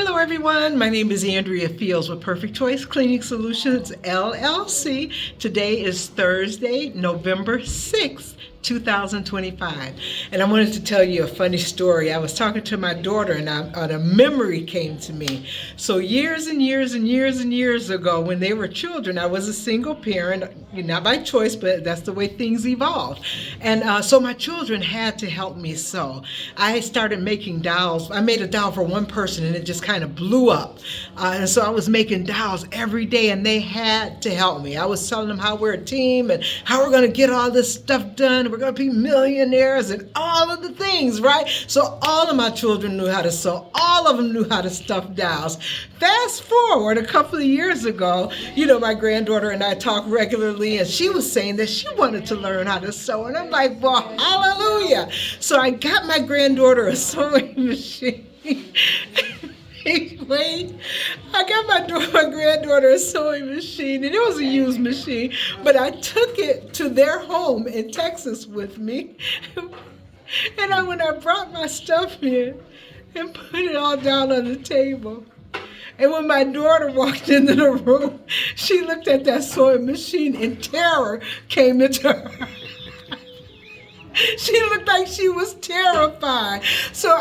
Hello everyone, my name is Andrea Fields with Perfect Choice Cleaning Solutions, LLC. Today is Thursday, November 6th, 2025. And I wanted to tell you a funny story. I was talking to my daughter and a memory came to me. So years and years and years and years ago when they were children, I was a single parent, not by choice, but that's the way things evolved. And so my children had to help me sew. I started making dolls. I made a doll for one person and it just kind of blew up. And so I was making dolls every day and they had to help me. I was telling them how we're a team and how we're going to get all this stuff done. We're going to be millionaires and all of the things, right? So all of my children knew how to sew. All of them knew how to stuff dolls. Fast forward a couple of years ago, my granddaughter and I talk regularly and she was saying that she wanted to learn how to sew. And I'm like, well, hallelujah. So I got my granddaughter a sewing machine. Wait, I got my granddaughter a sewing machine, and it was a used machine, but I took it to their home in Texas with me. And when I brought my stuff in and put it all down on the table, and when my daughter walked into the room, she looked at that sewing machine and terror came into her. She looked like she was terrified. So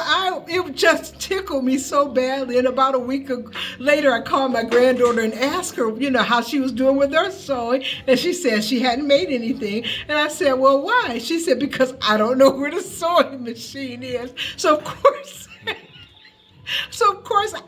it just tickled me so badly. And about a week later, I called my granddaughter and asked her, how she was doing with her sewing. And she said she hadn't made anything. And I said, well, why? She said, because I don't know where the sewing machine is. So of course,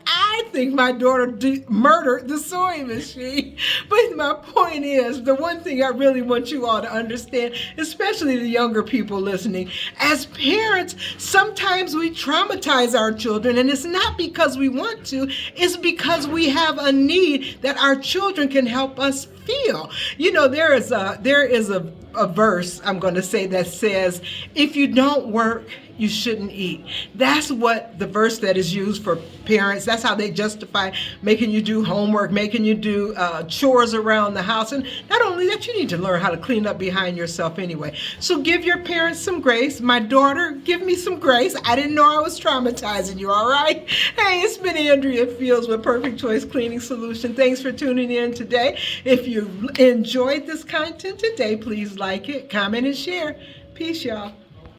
I think my daughter murdered the sewing machine. But my point is, the one thing I really want you all to understand, especially the younger people listening, as parents, sometimes we traumatize our children, and it's not because we want to, it's because we have a need that our children can help us feel. There is a verse I'm going to say that says, if you don't work, you shouldn't eat. That's what the verse that is used for parents. That's how they justify making you do homework, making you do chores around the house. And not only that, you need to learn how to clean up behind yourself anyway. So give your parents some grace. My daughter, give me some grace. I didn't know I was traumatizing you, all right? Hey, it's been Andrea Fields with Perfect Choice Cleaning Solution. Thanks for tuning in today. If you enjoyed this content today, please like it, comment, and share. Peace, y'all.